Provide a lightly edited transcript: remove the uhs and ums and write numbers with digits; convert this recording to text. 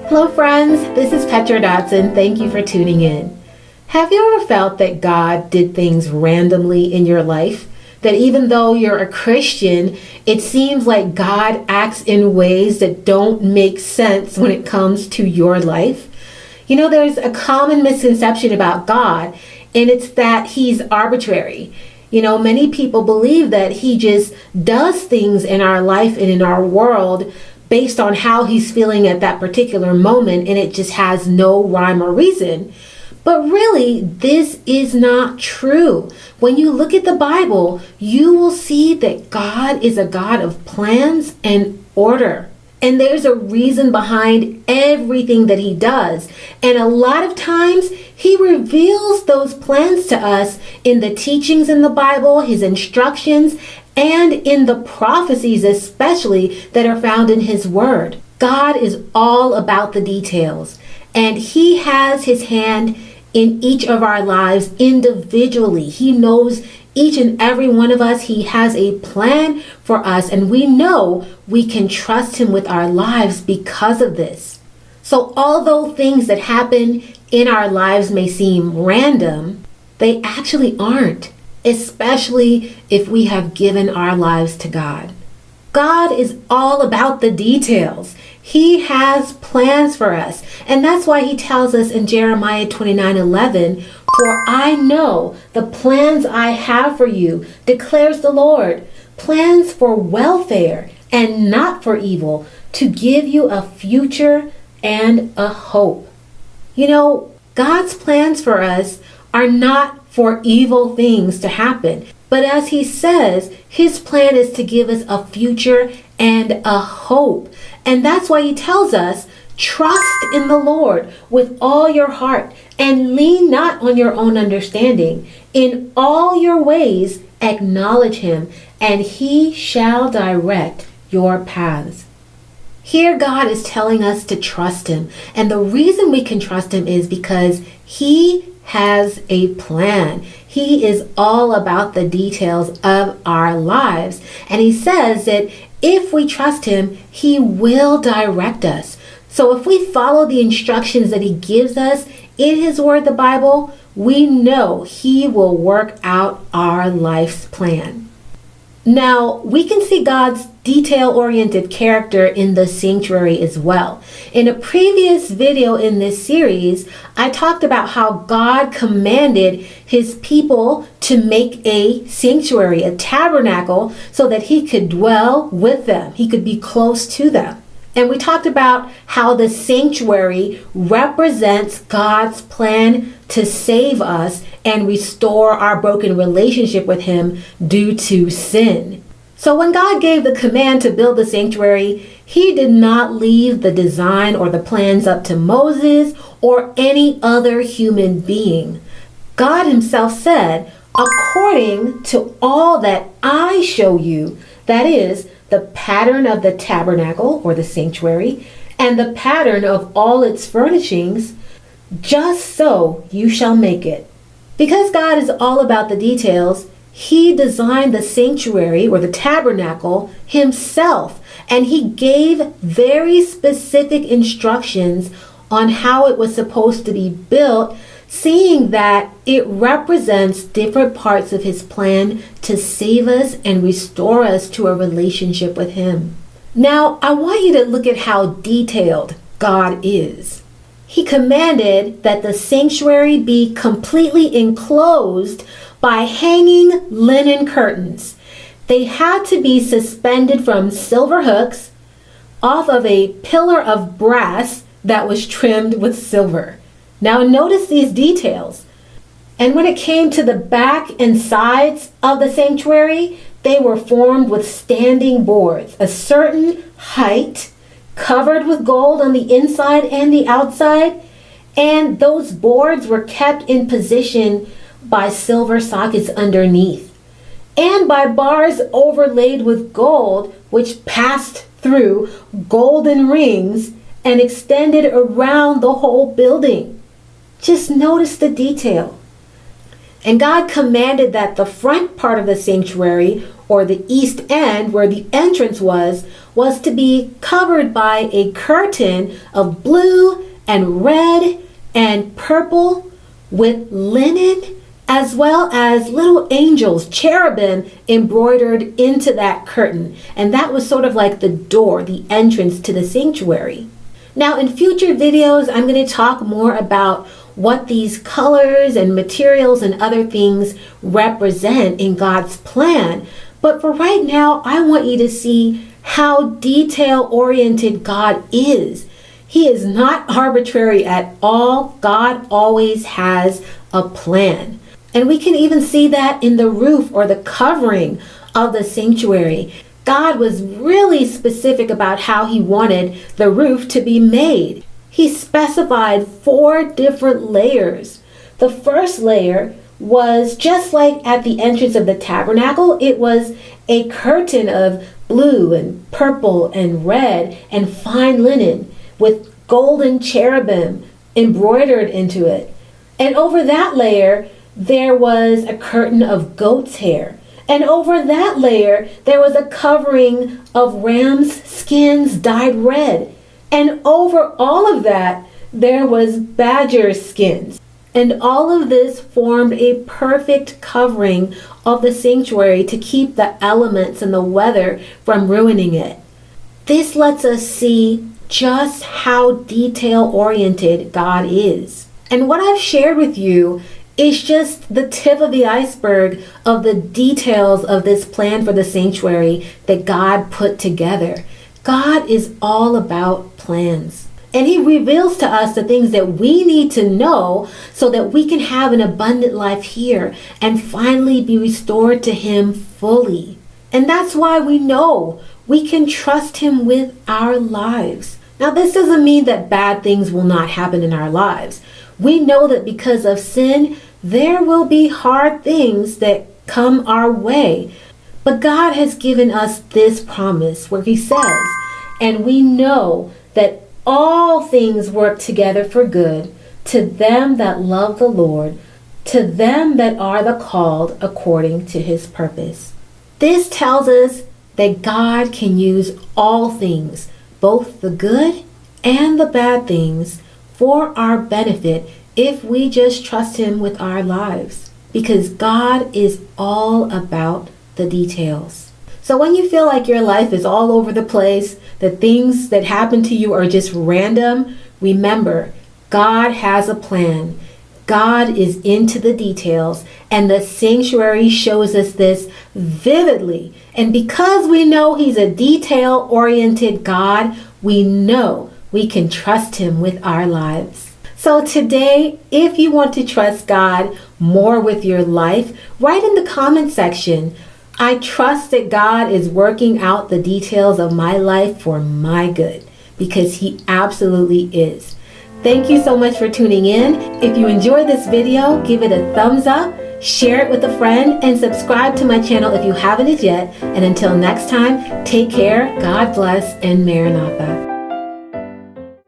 Hello friends, this is Petradot and thank you for tuning in. Have you ever felt that God did things randomly in your life? That even though you're a Christian, it seems like God acts in ways that don't make sense when it comes to your life? You know, there's a common misconception about God, and it's that he's arbitrary. You know, many people believe that he just does things in our life and in our world based on how he's feeling at that particular moment, and it just has no rhyme or reason. But really, this is not true. When you look at the Bible, you will see that God is a God of plans and order. And there's a reason behind everything that he does. And a lot of times, he reveals those plans to us in the teachings in the Bible, his instructions, and in the prophecies especially that are found in his word. God is all about the details, and he has his hand in each of our lives individually. He knows each and every one of us. He has a plan for us, and we know we can trust him with our lives because of this. So although things that happen in our lives may seem random, they actually aren't, especially if we have given our lives to God. God is all about the details. He has plans for us. And that's why he tells us in Jeremiah 29:11, "For I know the plans I have for you, declares the Lord, plans for welfare and not for evil, to give you a future and a hope." You know, God's plans for us are not for evil things to happen. But as he says, his plan is to give us a future and a hope. And that's why he tells us, trust in the Lord with all your heart and lean not on your own understanding. In all your ways, acknowledge him, and he shall direct your paths. Here God is telling us to trust him. And the reason we can trust him is because he has a plan. He is all about the details of our lives. And he says that if we trust him, he will direct us. So if we follow the instructions that he gives us in his word, the Bible, we know he will work out our life's plan. Now, we can see God's detail-oriented character in the sanctuary as well. In a previous video in this series, I talked about how God commanded his people to make a sanctuary, a tabernacle, so that he could dwell with them. He could be close to them. And we talked about how the sanctuary represents God's plan to save us and restore our broken relationship with him due to sin. So when God gave the command to build the sanctuary, he did not leave the design or the plans up to Moses or any other human being. God himself said, "According to all that I show you," that is, the pattern of the tabernacle or the sanctuary, and the pattern of all its furnishings, "just so you shall make it." Because God is all about the details, he designed the sanctuary or the tabernacle himself, and he gave very specific instructions on how it was supposed to be built, seeing that it represents different parts of his plan to save us and restore us to a relationship with him. Now, I want you to look at how detailed God is. He commanded that the sanctuary be completely enclosed by hanging linen curtains. They had to be suspended from silver hooks off of a pillar of brass that was trimmed with silver. Now notice these details. And when it came to the back and sides of the sanctuary, they were formed with standing boards, a certain height, covered with gold on the inside and the outside. And those boards were kept in position by silver sockets underneath, and by bars overlaid with gold, which passed through golden rings and extended around the whole building. Just notice the detail. And God commanded that the front part of the sanctuary, or the east end where the entrance was to be covered by a curtain of blue and red and purple with linen, as well as little angels, cherubim, embroidered into that curtain. And that was sort of like the door, the entrance to the sanctuary. Now, in future videos, I'm going to talk more about what these colors and materials and other things represent in God's plan. But for right now, I want you to see how detail-oriented God is. He is not arbitrary at all. God always has a plan. And we can even see that in the roof or the covering of the sanctuary. God was really specific about how he wanted the roof to be made. He specified 4 different layers. The first layer was just like at the entrance of the tabernacle. It was a curtain of blue and purple and red and fine linen with golden cherubim embroidered into it. And over that layer, there was a curtain of goat's hair. And over that layer, there was a covering of ram's skins dyed red. And over all of that, there was badger skins. And all of this formed a perfect covering of the sanctuary to keep the elements and the weather from ruining it. This lets us see just how detail-oriented God is. And what I've shared with you is just the tip of the iceberg of the details of this plan for the sanctuary that God put together. God is all about plans. And he reveals to us the things that we need to know so that we can have an abundant life here and finally be restored to him fully. And that's why we know we can trust him with our lives. Now, this doesn't mean that bad things will not happen in our lives. We know that because of sin, there will be hard things that come our way. But God has given us this promise where he says, and we know that all things work together for good to them that love the Lord, to them that are the called according to his purpose. This tells us that God can use all things, both the good and the bad things, for our benefit if we just trust him with our lives. Because God is all about the details. So when you feel like your life is all over the place, the things that happen to you are just random, remember, God has a plan. God is into the details, and the sanctuary shows us this vividly. And because we know he's a detail-oriented God, we know we can trust him with our lives. So today, if you want to trust God more with your life, write in the comment section, I trust that God is working out the details of my life for my good, because he absolutely is. Thank you so much for tuning in. If you enjoyed this video, give it a thumbs up, share it with a friend, and subscribe to my channel if you haven't yet. And until next time, take care, God bless, and Maranatha.